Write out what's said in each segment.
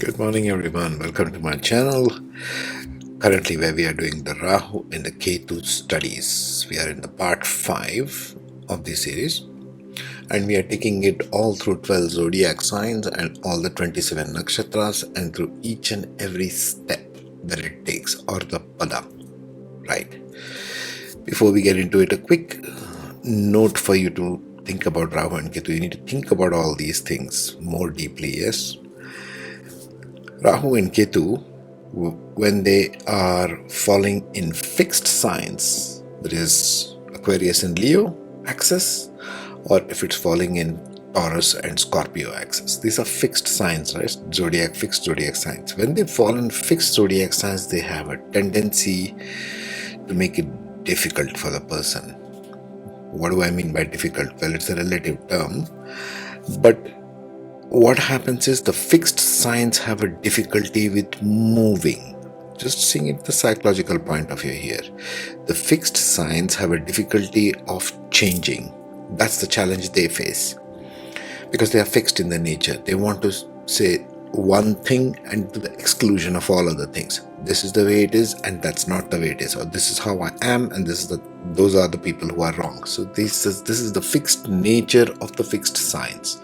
Good morning everyone, welcome to my channel. Currently where we are doing the Rahu and the Ketu studies. We are in the part 5 of this series and we are taking it all through 12 zodiac signs and all the 27 nakshatras and through each and every step that it takes or the pada, right? Before we get into it, a quick note for you to think about Rahu and Ketu. You need to think about all these things more deeply, yes? Rahu and Ketu, when they are falling in fixed signs, that is Aquarius and Leo axis, or if it's falling in Taurus and Scorpio axis. These are fixed signs, right? Fixed zodiac signs. When they fall in fixed zodiac signs, they have a tendency to make it difficult for the person. What do I mean by difficult? Well, it's a relative term, but what happens is the fixed signs have a difficulty with moving. Just seeing it the psychological point of view here. The fixed signs have a difficulty of changing. That's the challenge they face. Because they are fixed in their nature. They want to say one thing and to the exclusion of all other things. This is the way it is and that's not the way it is. Or this is how I am and those are the people who are wrong. So this is the fixed nature of the fixed signs.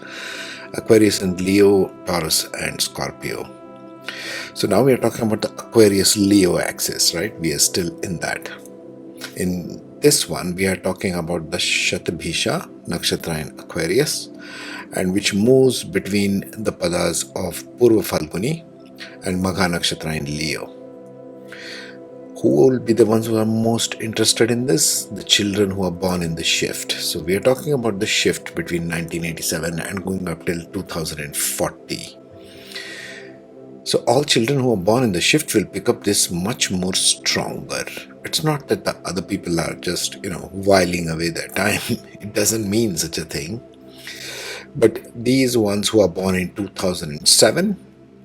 Aquarius and Leo, Taurus and Scorpio. So now we are talking about the Aquarius-Leo axis, right? We are still in that. In this one, we are talking about the Shatabhisha Nakshatra in Aquarius, and which moves between the padas of Purva Falguni and Magha Nakshatra in Leo. Who will be the ones who are most interested in this? The children who are born in the shift. So we are talking about the shift between 1987 and going up till 2040. So all children who are born in the shift will pick up this much more stronger. It's not that the other people are just, whiling away their time. It doesn't mean such a thing. But these ones who are born in 2007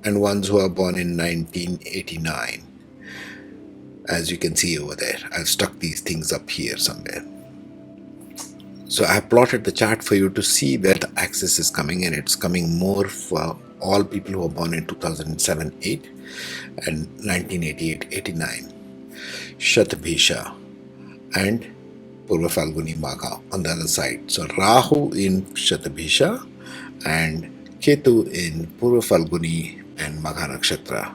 and ones who are born in 1989. As you can see over there, I've stuck these things up here somewhere. So I have plotted the chart for you to see where the axis is coming in. It's coming more for all people who are born in 2007-8 and 1988-89. Shatabhisha and Purva Falguni Magha on the other side. So Rahu in Shatabhisha and Ketu in Purva Falguni and Magha Nakshatra.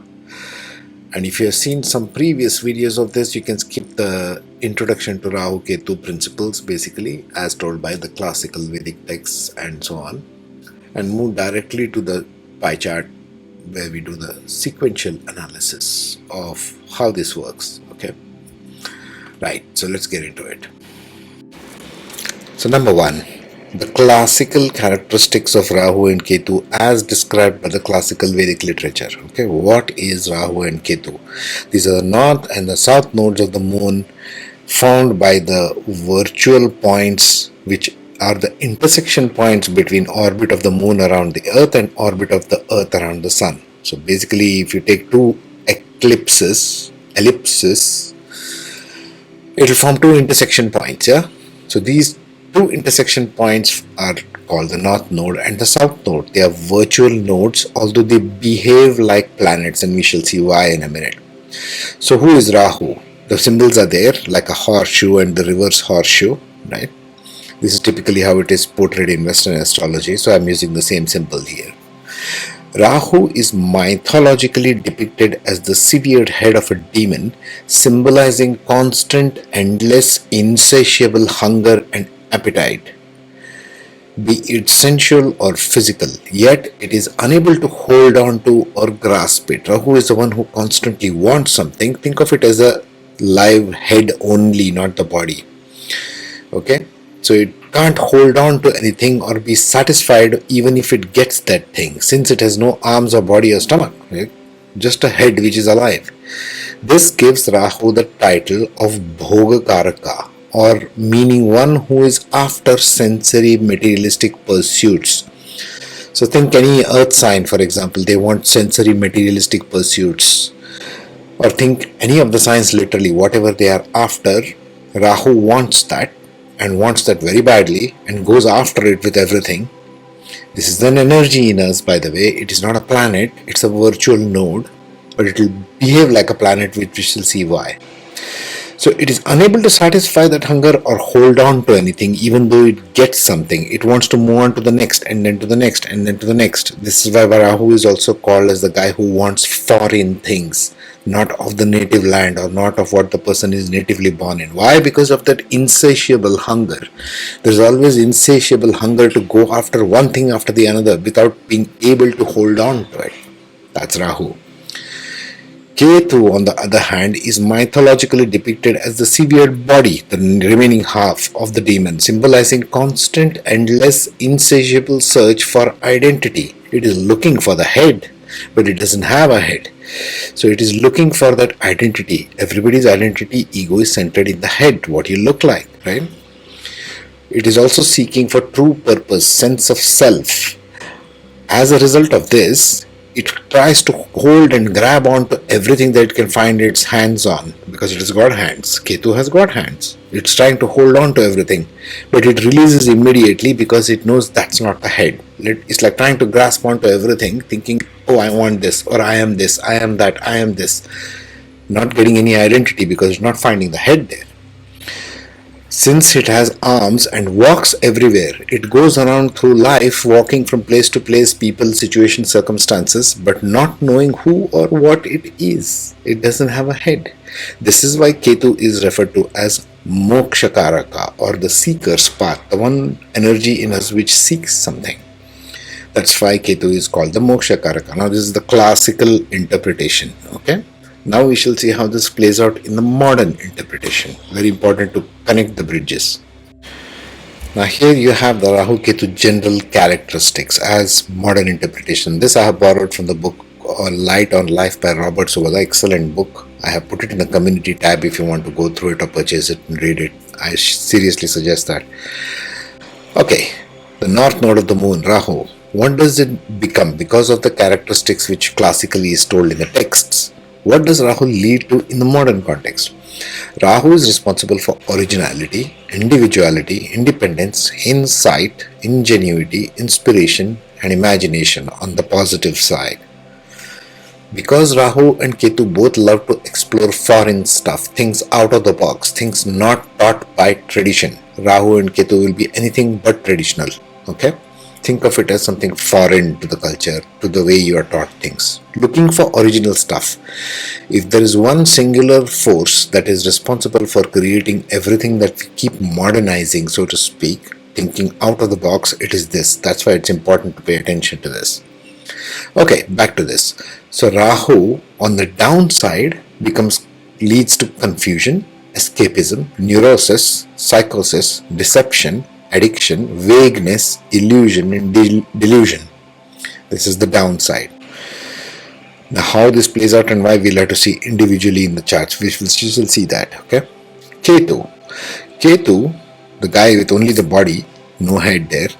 And if you have seen some previous videos of this, you can skip the introduction to Rahu-Ketu principles, basically, as told by the classical Vedic texts and so on, and move directly to the pie chart where we do the sequential analysis of how this works. Okay, right, so let's get into it. So number one, the classical characteristics of Rahu and Ketu as described by the classical Vedic literature. Okay, what is Rahu and Ketu? These are the north and the south nodes of the moon found by the virtual points, which are the intersection points between orbit of the moon around the earth and orbit of the earth around the sun. So basically, if you take two ellipses, it will form two intersection points. Yeah, so these two intersection points are called the north node and the south node. They are virtual nodes, although they behave like planets, and we shall see why in a minute. So who is Rahu? The symbols are there, like a horseshoe and the reverse horseshoe, right? This is typically how it is portrayed in Western astrology, so I'm using the same symbol here. Rahu is mythologically depicted as the severed head of a demon, symbolizing constant, endless, insatiable hunger and appetite, be it sensual or physical, yet it is unable to hold on to or grasp it. Rahu is the one who constantly wants something. Think of it as a live head only, not the body. Okay, so it can't hold on to anything or be satisfied even if it gets that thing, since it has no arms or body or stomach, right? Just a head which is alive. This gives Rahu the title of Bhoga Karaka, or meaning one who is after sensory materialistic pursuits. So think any earth sign, for example, they want sensory materialistic pursuits. Or think any of the signs, literally, whatever they are after, Rahu wants that and wants that very badly and goes after it with everything. This is an energy in us, by the way. It is not a planet, it's a virtual node, but it will behave like a planet, which we shall see why. So it is unable to satisfy that hunger or hold on to anything, even though it gets something. It wants to move on to the next, and then to the next, and then to the next. This is why Rahu is also called as the guy who wants foreign things, not of the native land or not of what the person is natively born in. Why? Because of that insatiable hunger. There's always insatiable hunger to go after one thing after the another without being able to hold on to it. That's Rahu. Ketu, on the other hand, is mythologically depicted as the severed body, the remaining half of the demon, symbolizing constant, endless, insatiable search for identity. It is looking for the head, but it doesn't have a head. So it is looking for that identity. Everybody's identity, ego is centered in the head, what you look like, right? It is also seeking for true purpose, sense of self. As a result of this, it tries to hold and grab onto everything that it can find its hands on, because it has got hands. Ketu has got hands. It's trying to hold on to everything, but it releases immediately because it knows that's not the head. It's like trying to grasp onto everything, thinking, oh, I want this, or I am this, I am that, I am this. Not getting any identity because it's not finding the head there. Since it has arms and walks everywhere, it goes around through life walking from place to place, people, situations, circumstances, but not knowing who or what it is. It doesn't have a head. This is why Ketu is referred to as mokshakaraka, or the seeker's path, the one energy in us which seeks something. That's why Ketu is called the mokshakaraka. Now this is the classical interpretation, okay? Now we shall see how this plays out in the modern interpretation. Very important to connect the bridges. Now here you have the Rahu-Ketu general characteristics as modern interpretation. This I have borrowed from the book Light on Life by Robert Suboda. Excellent book. I have put it in the community tab if you want to go through it or purchase it and read it. I seriously suggest that. Okay, the north node of the moon, Rahu. What does it become because of the characteristics which classically is told in the texts? What does Rahu lead to in the modern context? Rahu is responsible for originality, individuality, independence, insight, ingenuity, inspiration, and imagination on the positive side. Because Rahu and Ketu both love to explore foreign stuff, things out of the box, things not taught by tradition, Rahu and Ketu will be anything but traditional. Okay? Think of it as something foreign to the culture, to the way you are taught things. Looking for original stuff. If there is one singular force that is responsible for creating everything that we keep modernizing, so to speak, thinking out of the box, it is this. That's why it's important to pay attention to this. Okay, back to this. So Rahu, on the downside, leads to confusion, escapism, neurosis, psychosis, deception, addiction, vagueness, illusion, and delusion. This is the downside. Now how this plays out and why we'll have to see individually in the charts. We will see that. Okay. Ketu, the guy with only the body, no head there,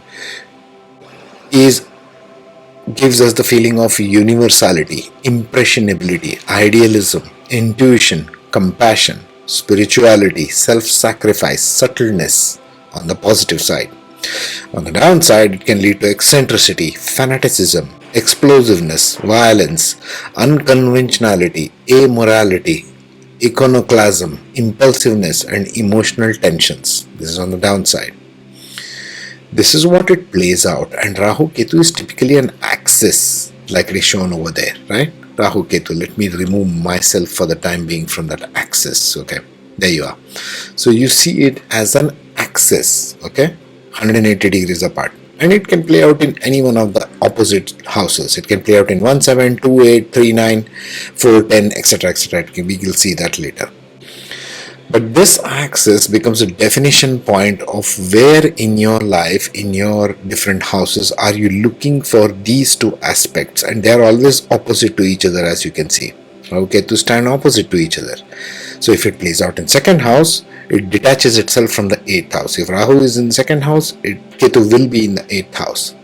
gives us the feeling of universality, impressionability, idealism, intuition, compassion, spirituality, self-sacrifice, subtleness, on the positive side. On the downside, it can lead to eccentricity, fanaticism, explosiveness, violence, unconventionality, amorality, iconoclasm, impulsiveness, and emotional tensions. This is on the downside. This is what it plays out, and Rahu-Ketu is typically an axis, like it is shown over there, right? Rahu-Ketu, let me remove myself for the time being from that axis, okay? There you are. So you see it as an axis, okay, 180 degrees apart, and it can play out in any one of the opposite houses. It can play out in 1, 7, 2, 8, 3, 9, 4, 10, etc., etc. We will see that later. But this axis becomes a definition point of where in your life, in your different houses, are you looking for these two aspects, and they are always opposite to each other, as you can see. Okay, to stand opposite to each other. So if it plays out in second house, it detaches itself from the 8th house. If Rahu is in the second house, Ketu will be in the 8th house.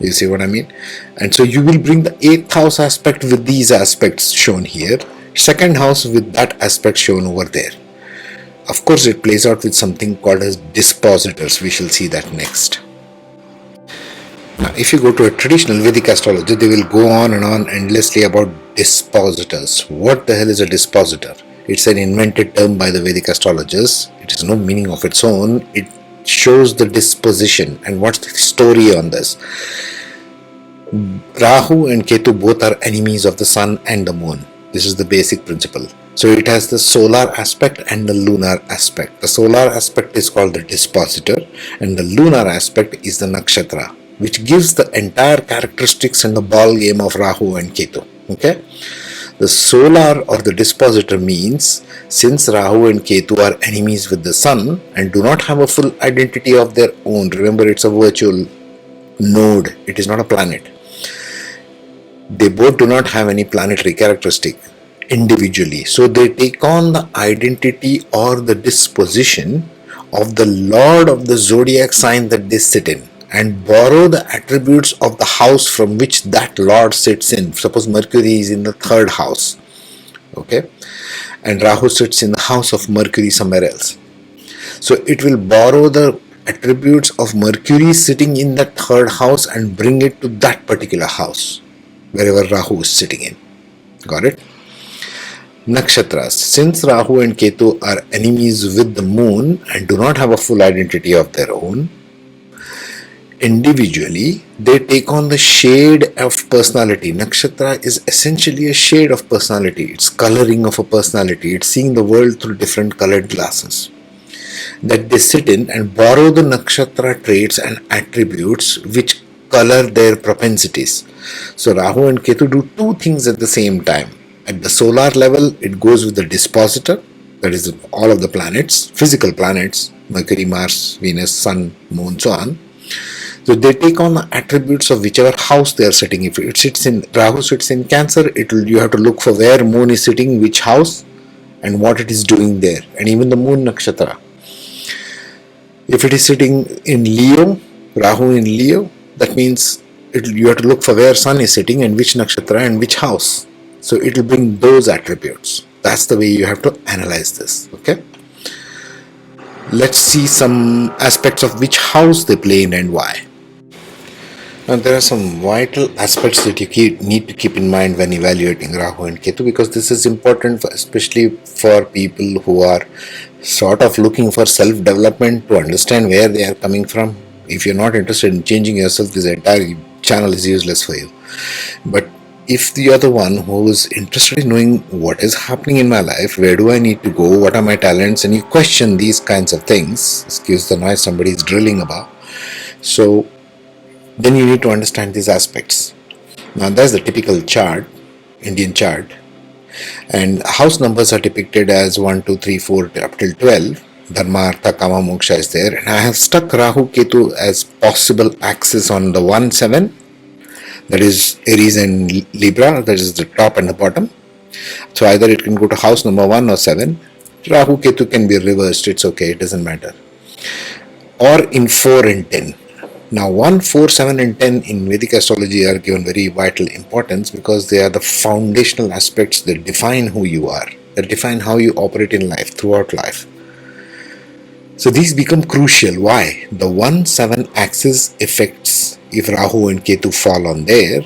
You see what I mean? And so you will bring the 8th house aspect with these aspects shown here, second house with that aspect shown over there. Of course, it plays out with something called as dispositors. We shall see that next. Now, if you go to a traditional Vedic astrology, they will go on and on endlessly about dispositors. What the hell is a dispositor? It's an invented term by the Vedic astrologers. It has no meaning of its own. It shows the disposition. And what's the story on this? Rahu and Ketu both are enemies of the sun and the moon. This is the basic principle. So it has the solar aspect and the lunar aspect. The solar aspect is called the dispositor, and the lunar aspect is the nakshatra, which gives the entire characteristics and the ball game of Rahu and Ketu. Okay? The solar or the dispositor means since Rahu and Ketu are enemies with the sun and do not have a full identity of their own, remember it's a virtual node, it is not a planet. They both do not have any planetary characteristic individually. So they take on the identity or the disposition of the lord of the zodiac sign that they sit in and borrow the attributes of the house from which that lord sits in. Suppose Mercury is in the third house, okay, and Rahu sits in the house of Mercury somewhere else. So it will borrow the attributes of Mercury sitting in that third house and bring it to that particular house, wherever Rahu is sitting in. Got it? Nakshatras. Since Rahu and Ketu are enemies with the moon and do not have a full identity of their own, individually they take on the shade of personality. Nakshatra is essentially a shade of personality. It's coloring of a personality. It's seeing the world through different colored glasses that they sit in and borrow the nakshatra traits and attributes which color their propensities. So Rahu and Ketu do two things at the same time. At the solar level, it goes with the dispositor, that is all of the planets, physical planets, Mercury, Mars, Venus, Sun, Moon, so on. So they take on the attributes of whichever house they are sitting. If it sits in, Rahu sits in Cancer, you have to look for where Moon is sitting, which house, and what it is doing there, and even the Moon nakshatra. If it is sitting in Leo, Rahu in Leo, that means you have to look for where Sun is sitting and which nakshatra and which house. So it will bring those attributes. That's the way you have to analyze this. Okay. Let's see some aspects of which house they play in and why. Now there are some vital aspects that you need to keep in mind when evaluating Rahu and Ketu, because this is important especially for people who are sort of looking for self-development to understand where they are coming from. If you're not interested in changing yourself, this entire channel is useless for you. But if you're the one who is interested in knowing what is happening in my life, where do I need to go, what are my talents, and you question these kinds of things, excuse the noise somebody is drilling about, so then you need to understand these aspects. Now that's the typical chart, Indian chart, and house numbers are depicted as 1, 2, 3, 4 up till 12. Dharma, Artha, Kama, Moksha is there, and I have stuck Rahu Ketu as possible axis on the 1, 7. That is Aries and Libra, that is the top and the bottom. So either it can go to house number 1 or 7. Rahu Ketu can be reversed, it's okay, it doesn't matter. Or in 4 and 10. Now 1, 4, 7 and 10 in Vedic astrology are given very vital importance because they are the foundational aspects that define who you are, that define how you operate in life, throughout life. So these become crucial. Why? The 1-7 axis affects, if Rahu and Ketu fall on there,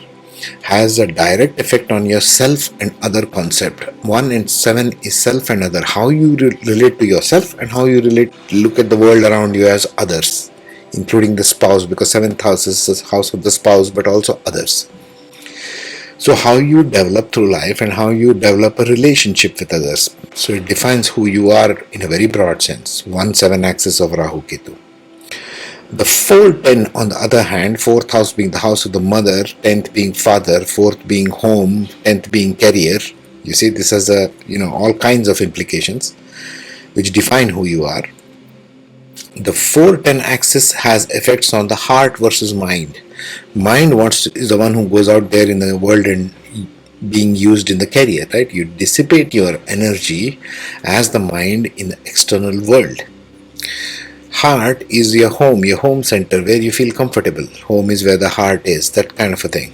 has a direct effect on your self and other concept. 1 and 7 is self and other. How you relate to yourself and how you look at the world around you as others, including the spouse, because 7th house is the house of the spouse, but also others. So how you develop through life and how you develop a relationship with others. So it defines who you are in a very broad sense. 1-7 axis of Rahu Ketu. The 4-10 on the other hand, 4th house being the house of the mother, 10th being father, 4th being home, 10th being career. You see, this has all kinds of implications which define who you are. The 4-10 axis has effects on the heart versus mind. Mind is the one who goes out there in the world and being used in the career, right? You dissipate your energy as the mind in the external world. Heart is your home center where you feel comfortable. Home is where the heart is, that kind of a thing.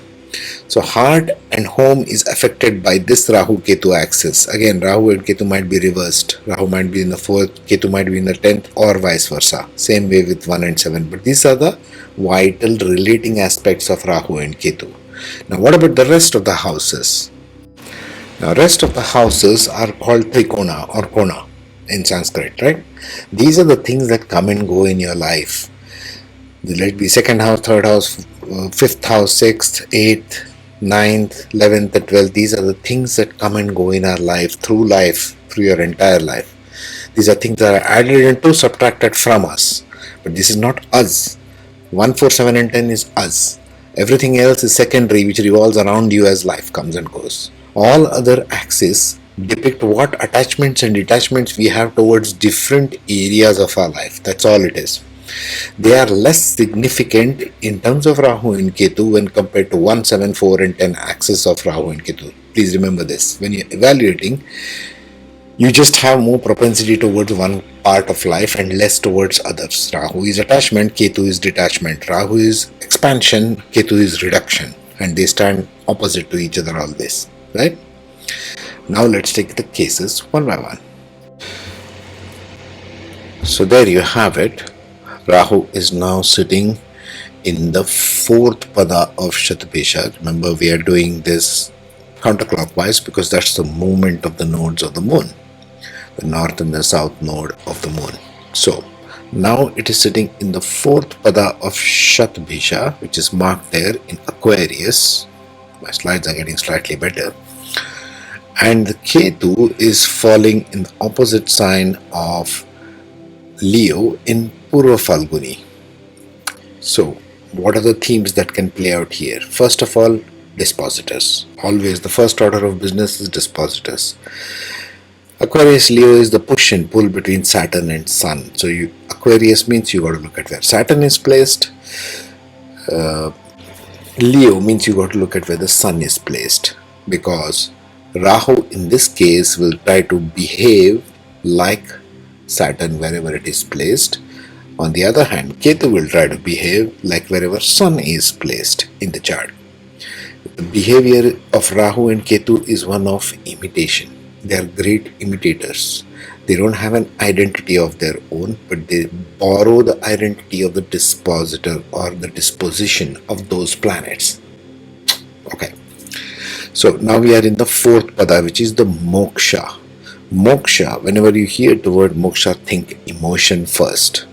So heart and home is affected by this Rahu-Ketu axis. Again, Rahu and Ketu might be reversed. Rahu might be in the 4th, Ketu might be in the 10th, or vice versa. Same way with 1 and 7. But these are the vital relating aspects of Rahu and Ketu. Now, what about the rest of the houses? Now, rest of the houses are called Trikona or Kona in Sanskrit, right? These are the things that come and go in your life. Let it be second house, third house, fifth house, sixth, eighth, ninth, 11th, and 12th. These are the things that come and go in our life, through your entire life. These are things that are added into, subtracted from us. But this is not us. 1, 4, 7, and 10 is us. Everything else is secondary, which revolves around you as life comes and goes. All other axes depict what attachments and detachments we have towards different areas of our life. That's all it is. They are less significant in terms of Rahu and Ketu when compared to 1, 7, 4, and 10 axis of Rahu and Ketu. Please remember this. When you're evaluating, you just have more propensity towards one part of life and less towards others. Rahu is attachment, Ketu is detachment. Rahu is expansion, Ketu is reduction. And they stand opposite to each other always. Right? Now let's take the cases one by one. So there you have it. Rahu is now sitting in the fourth pada of Shatabhisha. Remember, we are doing this counterclockwise because that's the movement of the nodes of the moon, the north and the south node of the moon. So now it is sitting in the fourth pada of Shatabhisha, which is marked there in Aquarius. My slides are getting slightly better. And the Ketu is falling in the opposite sign of Leo in Purva Falguni. So, what are the themes that can play out here? First of all, dispositors. Always the first order of business is dispositors. Aquarius-Leo is the push and pull between Saturn and Sun. So, Aquarius means you got to look at where Saturn is placed. Leo means you got to look at where the Sun is placed, because Rahu in this case will try to behave like Saturn wherever it is placed. On the other hand, Ketu will try to behave like wherever Sun is placed in the chart. The behavior of Rahu and Ketu is one of imitation. They are great imitators. They don't have an identity of their own, but they borrow the identity of the dispositor or the disposition of those planets. Okay. So now we are in the fourth pada, which is the moksha. Moksha, whenever you hear the word moksha, think emotion first.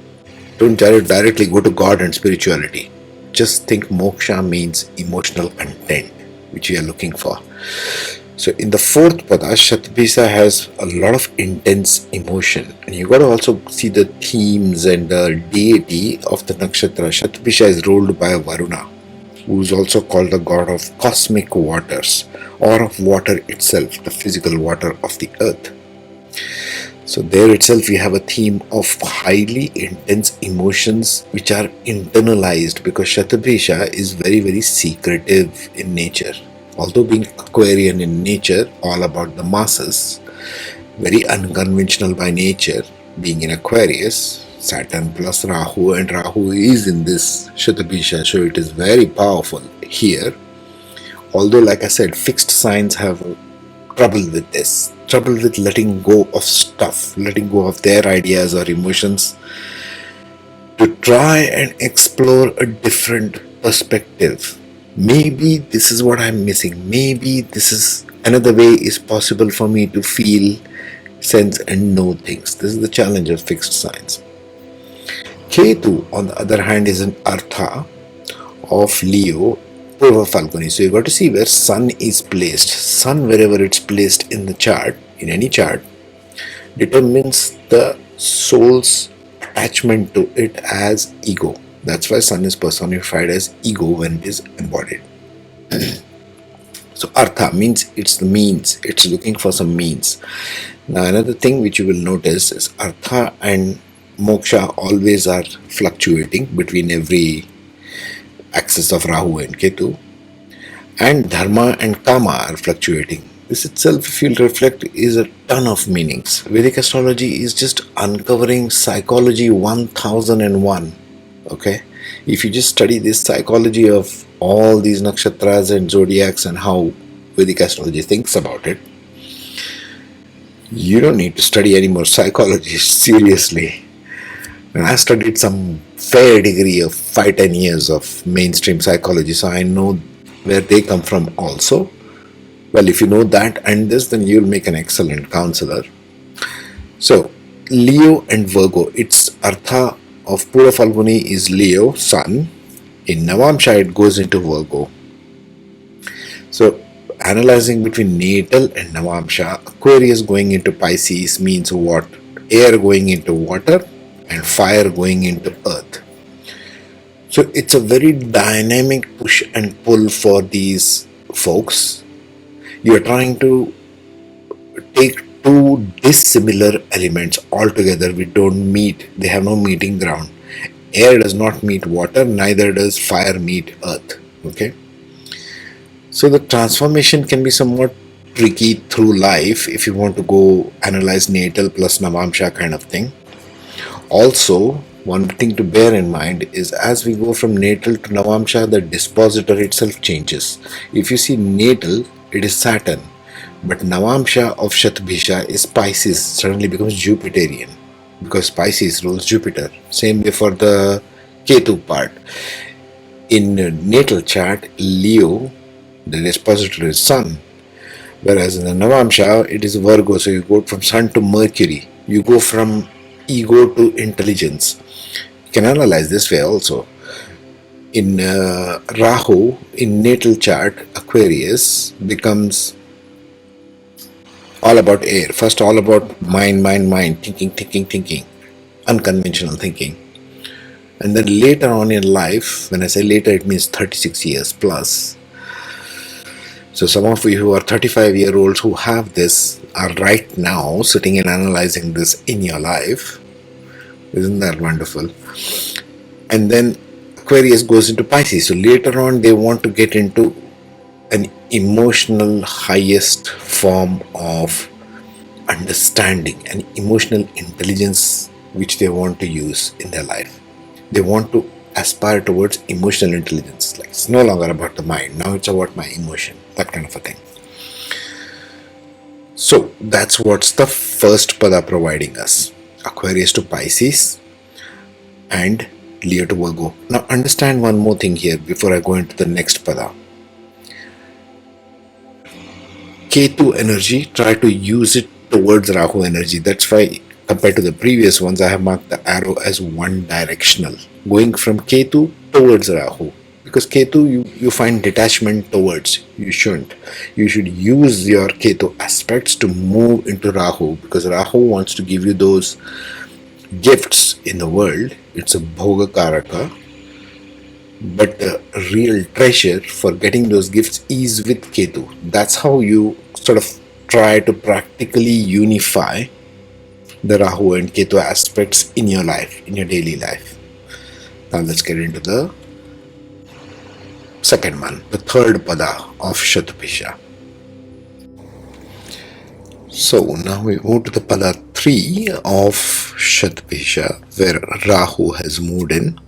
Don't directly go to God and spirituality. Just think moksha means emotional content, which we are looking for. So in the fourth pada, Shatabhisha has a lot of intense emotion. And you got to also see the themes and the deity of the nakshatra. Shatabhisha is ruled by Varuna, who is also called the god of cosmic waters, or of water itself, the physical water of the earth. So there itself we have a theme of highly intense emotions which are internalized, because Shatabhisha is very, very secretive in nature. Although being Aquarian in nature, all about the masses, very unconventional by nature, being in Aquarius, Saturn plus Rahu, and Rahu is in this Shatabhisha, so it is very powerful here. Although, like I said, fixed signs have trouble with this, trouble with letting go of stuff, letting go of their ideas or emotions to try and explore a different perspective. Maybe this is what I'm missing. Maybe this is another way is possible for me to feel, sense and know things. This is the challenge of fixed signs. Ketu, on the other hand, is an Artha of Leo, Purva Falguni. So you got to see where Sun is placed. Sun, wherever it's placed in the chart, in any chart, determines the soul's attachment to it as ego. That's why Sun is personified as ego when it is embodied. So Artha means it's the means. It's looking for some means. Now another thing which you will notice is Artha and Moksha always are fluctuating between every axis of Rahu and Ketu. And Dharma and Kama are fluctuating. This itself, if you'll reflect, is a ton of meanings. Vedic astrology is just uncovering psychology 1001. Okay? If you just study this psychology of all these nakshatras and zodiacs and how Vedic astrology thinks about it, you don't need to study any more psychology, seriously. And I studied some fair degree of 5-10 years of mainstream psychology, so I know where they come from also. Well, if you know that and this, then you'll make an excellent counselor. So, Leo and Virgo, its Artha of Pura Falguni is Leo, Sun. In Navamsha, it goes into Virgo. So, analyzing between natal and Navamsha, Aquarius going into Pisces means what? Air going into water and fire going into earth. So, it's a very dynamic push and pull for these folks. You're trying to take two dissimilar elements altogether. We don't meet, they have no meeting ground. Air does not meet water, neither does fire meet earth. Okay, so the transformation can be somewhat tricky through life if you want to go analyze natal plus navamsha kind of thing. Also, one thing to bear in mind is as we go from natal to navamsha, the dispositor itself changes. If you see natal, it is Saturn, but Navamsha of Shatabhisha is Pisces, suddenly becomes Jupiterian because Pisces rules Jupiter. Same way for the Ketu part. In natal chart, Leo, the dispositor is Sun, whereas in the Navamsha, it is Virgo. So you go from Sun to Mercury. You go from ego to intelligence. You can analyze this way also. In Rahu, in natal chart, Aquarius becomes all about air. First, all about mind, thinking, unconventional thinking. And then later on in life, when I say later, it means 36 years plus. So some of you who are 35-year-olds who have this are right now sitting and analyzing this in your life. Isn't that wonderful? And then Aquarius goes into Pisces. So later on, they want to get into an emotional highest form of understanding and emotional intelligence which they want to use in their life. They want to aspire towards emotional intelligence. Like it's no longer about the mind, now it's about my emotion, that kind of a thing. So that's what's the first pada providing us. Aquarius to Pisces and Leo to Virgo. Now understand one more thing here before I go into the next pada. Ketu energy, try to use it towards Rahu energy. That's why compared to the previous ones, I have marked the arrow as one directional, going from Ketu towards Rahu. Because Ketu, you find detachment towards. You shouldn't. You should use your Ketu aspects to move into Rahu, because Rahu wants to give you those gifts in the world. It's a Bhoga Karaka. But the real treasure for getting those gifts is with Ketu. That's how you sort of try to practically unify the Rahu and Ketu aspects in your life, in your daily life. Now let's get into the second one, the third pada of Shatabhisha. So now we move to the pada 3 of Shatabhisha, where Rahu has moved in.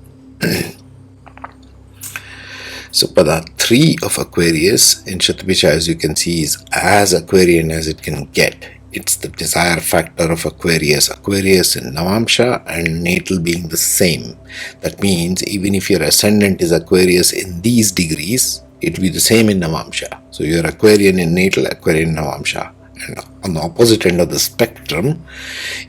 So pada 3 of Aquarius in Shatabhisha, as you can see, is as Aquarian as it can get. It's the desire factor of Aquarius. Aquarius in Navamsha and natal being the same. That means even if your ascendant is Aquarius in these degrees, it will be the same in Navamsha. So you're Aquarian in natal, Aquarian in Navamsha. And on the opposite end of the spectrum,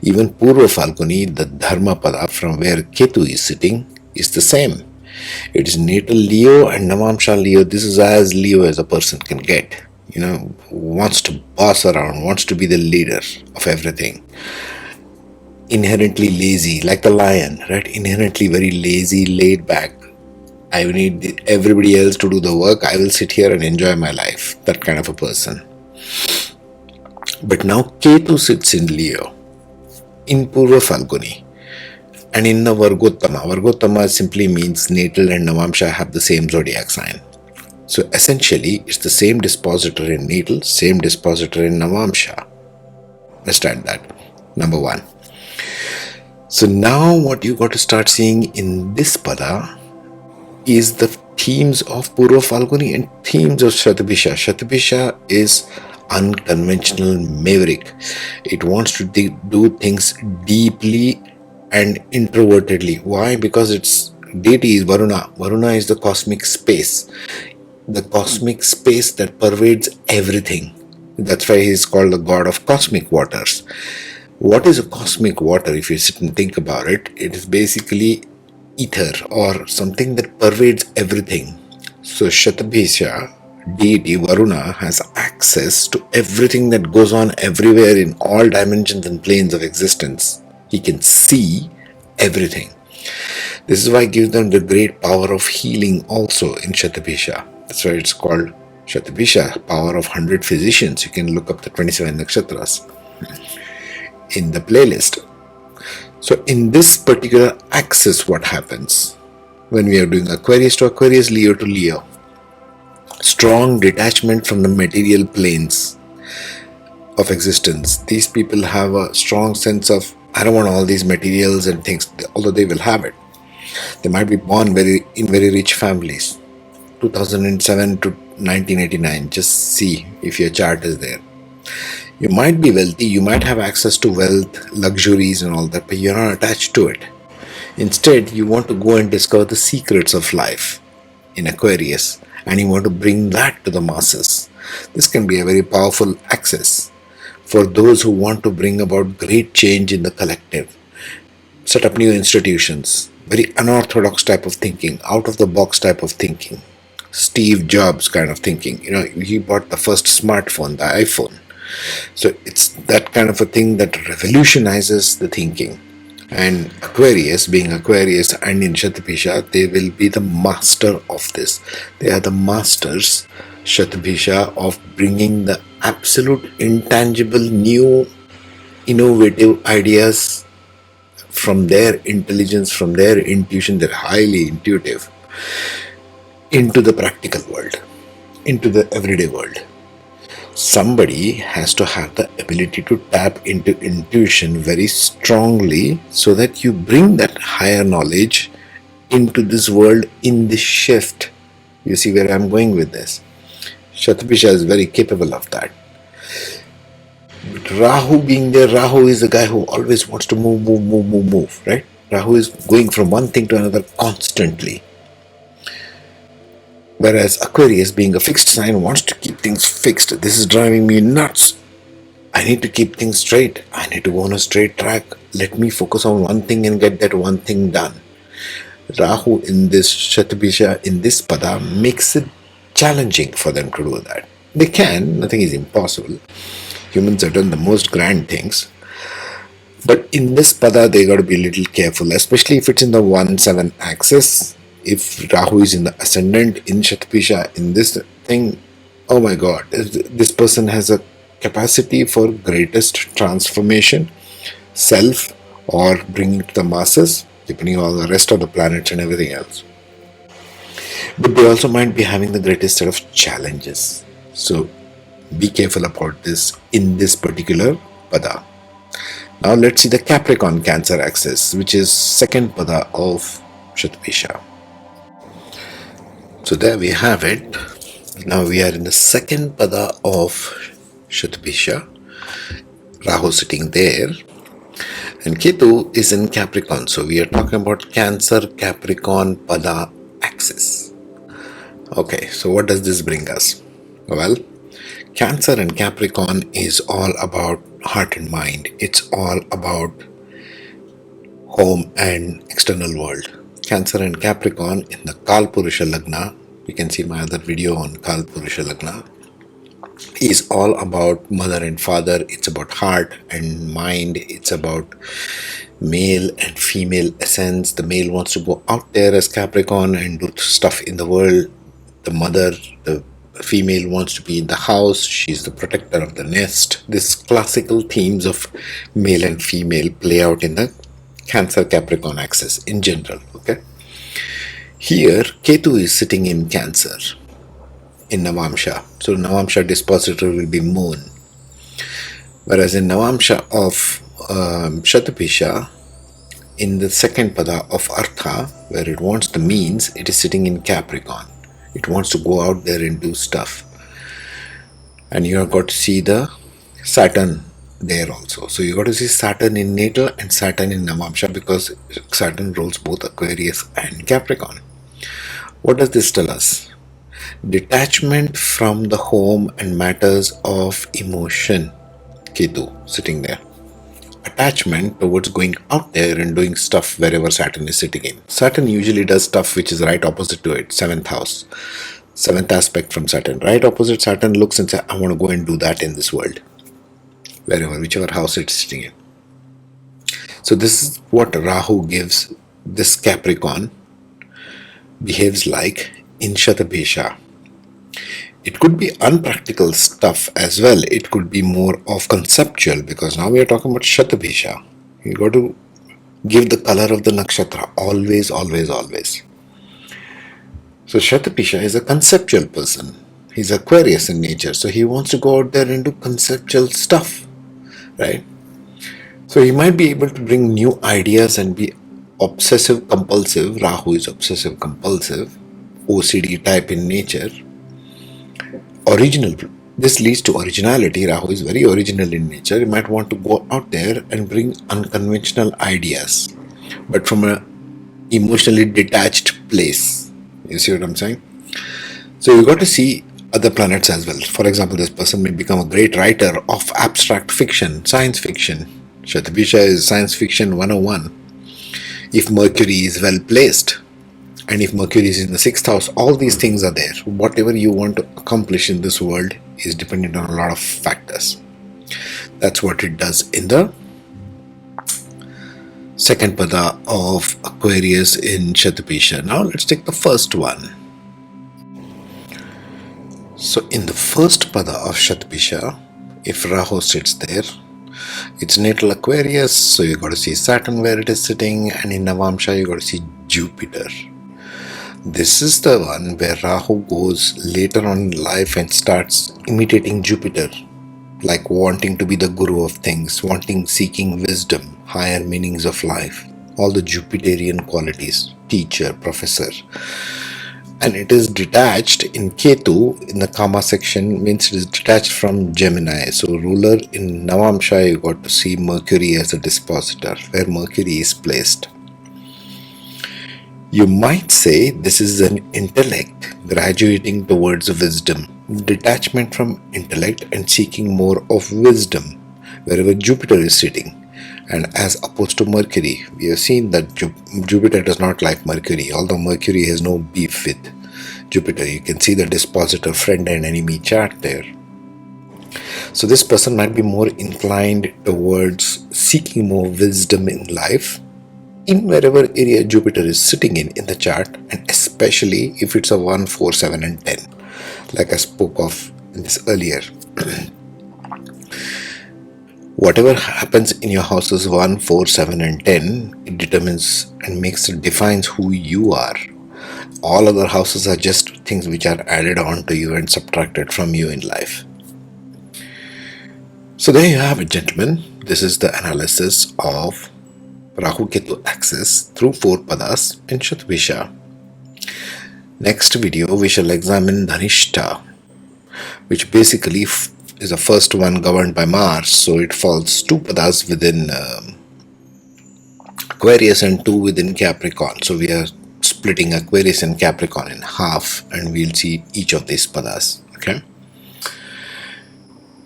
even Purva Falguni, the Dharma pada from where Ketu is sitting, is the same. It is natal Leo and Navamsha Leo. This is as Leo as a person can get. You know, wants to boss around, wants to be the leader of everything. Inherently lazy, like the lion, right? Inherently very lazy, laid back. I need everybody else to do the work. I will sit here and enjoy my life. That kind of a person. But now Ketu sits in Leo, in Purva Falguni, and in the Vargottama. Vargottama simply means natal and Navamsha have the same zodiac sign. So essentially, it's the same dispositor in natal, same dispositor in Navamsha. Understand that, number one. So now what you got to start seeing in this pada is the themes of Purva Falguni and themes of Shatabhisha. Shatabhisha is unconventional maverick. It wants to do things deeply and introvertedly. Why? Because its deity is Varuna. Varuna is the cosmic space, the cosmic space that pervades everything. That's why he is called the god of cosmic waters. What is a cosmic water? If you sit and think about it, it is basically ether or something that pervades everything. So Shatabhisha, deity Varuna, has access to everything that goes on everywhere in all dimensions and planes of existence. He can see everything. This is why it gives them the great power of healing also in Shatabhisha. That's why it's called Shatabhisha, power of 100 physicians. You can look up the 27 nakshatras in the playlist. So in this particular axis, what happens when we are doing Aquarius to Aquarius, Leo to Leo? Strong detachment from the material planes of existence. These people have a strong sense of, I don't want all these materials and things, although they will have it. They might be born in very rich families. 2007 to 1989, just see if your chart is there. You might be wealthy, you might have access to wealth, luxuries and all that, but you're not attached to it. Instead, you want to go and discover the secrets of life in Aquarius, and you want to bring that to the masses. This can be a very powerful access for those who want to bring about great change in the collective, set up new institutions, very unorthodox type of thinking, out of the box type of thinking, Steve Jobs kind of thinking. He bought the first smartphone, the iPhone. So it's that kind of a thing that revolutionizes the thinking. And Aquarius, being Aquarius and in Shatabhisha, they will be the master of this. They are the masters, Shatabhisha, of bringing the absolute intangible, new, innovative ideas from their intelligence, from their intuition. They're highly intuitive, into the practical world, into the everyday world. Somebody has to have the ability to tap into intuition very strongly so that you bring that higher knowledge into this world in this shift. You see where I'm going with this? Shatabhisha is very capable of that. But Rahu being there, Rahu is the guy who always wants to move, right? Rahu is going from one thing to another constantly. Whereas Aquarius, being a fixed sign, wants to keep things fixed. This is driving me nuts. I need to keep things straight. I need to go on a straight track. Let me focus on one thing and get that one thing done. Rahu in this Shatabhisha, in this pada, makes it challenging for them to do that. They can, nothing is impossible. Humans have done the most grand things. But in this pada, they got to be a little careful, especially if it's in the 1-7 axis. If Rahu is in the ascendant in Shatabhisha, in this thing, oh my god, this person has a capacity for greatest transformation, self, or bringing to the masses, depending on the rest of the planets and everything else. But they also might be having the greatest set of challenges. So be careful about this in this particular pada. Now let's see the Capricorn Cancer axis, which is second pada of Shatabhisha. So there we have it. Now we are in the second pada of Shatabhisha. Rahu sitting there. And Ketu is in Capricorn. So we are talking about Cancer Capricorn pada axis. Okay, so what does this bring us? Well, Cancer and Capricorn is all about heart and mind. It's all about home and external world. Cancer and Capricorn in the Kalpurusha Lagna, you can see my other video on Kalpurusha Lagna, is all about mother and father. It's about heart and mind. It's about male and female essence. The male wants to go out there as Capricorn and do stuff in the world. The mother, the female, wants to be in the house. She's the protector of the nest. These classical themes of male and female play out in the Cancer Capricorn axis in general. Okay. Here, Ketu is sitting in Cancer, in Navamsha. So Navamsha dispositor will be Moon. Whereas in Navamsha of Shatabhisha, in the second pada of Artha, where it wants the means, it is sitting in Capricorn. It wants to go out there and do stuff. And you have got to see the Saturn there also. So you got to see Saturn in natal and Saturn in Navamsha, because Saturn rules both Aquarius and Capricorn. What does this tell us? Detachment from the home and matters of emotion. Ketu sitting there. Attachment towards going out there and doing stuff wherever Saturn is sitting in. Saturn usually does stuff which is right opposite to it, seventh house. Seventh aspect from Saturn. Right opposite Saturn looks and says, I want to go and do that in this world. Wherever, whichever house it's sitting in. So this is what Rahu gives this Capricorn behaves like in Shatabhisha. It could be unpractical stuff as well. It could be more of conceptual, because now we are talking about Shatabhisha. You got to give the color of the nakshatra. Always, always, always. So Shatabhisha is a conceptual person. He's Aquarius in nature. So he wants to go out there and do conceptual stuff. Right? So he might be able to bring new ideas and be obsessive compulsive. Rahu is obsessive compulsive, OCD type in nature. Original. This leads to originality. Rahu is very original in nature. He might want to go out there and bring unconventional ideas, but from an emotionally detached place. You see what I'm saying? So you got to see other planets as well. For example, this person may become a great writer of abstract fiction, science fiction. Shatabhisha is science fiction 101. If Mercury is well placed, and if Mercury is in the 6th house, all these things are there. Whatever you want to accomplish in this world is dependent on a lot of factors. That's what it does in the second pada of Aquarius in Shatabhisha. Now let's take the first one. So in the first pada of Shatabhisha, if Rahu sits there, it's natal Aquarius, so you got to see Saturn where it is sitting, and in Navamsha you got to see Jupiter. This is the one where Rahu goes later on in life and starts imitating Jupiter, like wanting to be the guru of things, seeking wisdom, higher meanings of life, all the Jupiterian qualities, teacher, professor. And it is detached in Ketu, in the Kama section, means it is detached from Gemini. So ruler in Navamsha, you got to see Mercury as a dispositor, where Mercury is placed. You might say this is an intellect graduating towards wisdom, detachment from intellect and seeking more of wisdom, wherever Jupiter is sitting. And as opposed to Mercury, we have seen that Jupiter does not like Mercury, although Mercury has no beef with Jupiter. You can see the dispositor friend and enemy chart there. So this person might be more inclined towards seeking more wisdom in life, in wherever area Jupiter is sitting in the chart, and especially if it's a 1, 4, 7 and 10, like I spoke of in this earlier. Whatever happens in your houses 1, 4, 7 and 10, it determines and defines who you are. All other houses are just things which are added on to you and subtracted from you in life. So there you have it, gentlemen. This is the analysis of Rahu-Ketu axis through 4 padas in Shatabhisha. Next video we shall examine Dhanishta, which basically is the first one governed by Mars, so it falls 2 padas within Aquarius and 2 within Capricorn. So we are splitting Aquarius and Capricorn in half, and we'll see each of these padas. Okay.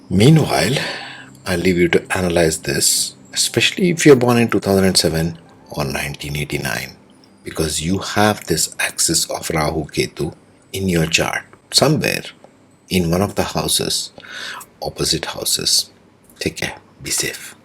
Meanwhile, I'll leave you to analyze this, especially if you're born in 2007 or 1989, because you have this axis of Rahu-Ketu in your chart somewhere in one of the houses, opposite houses. Take care. Be safe.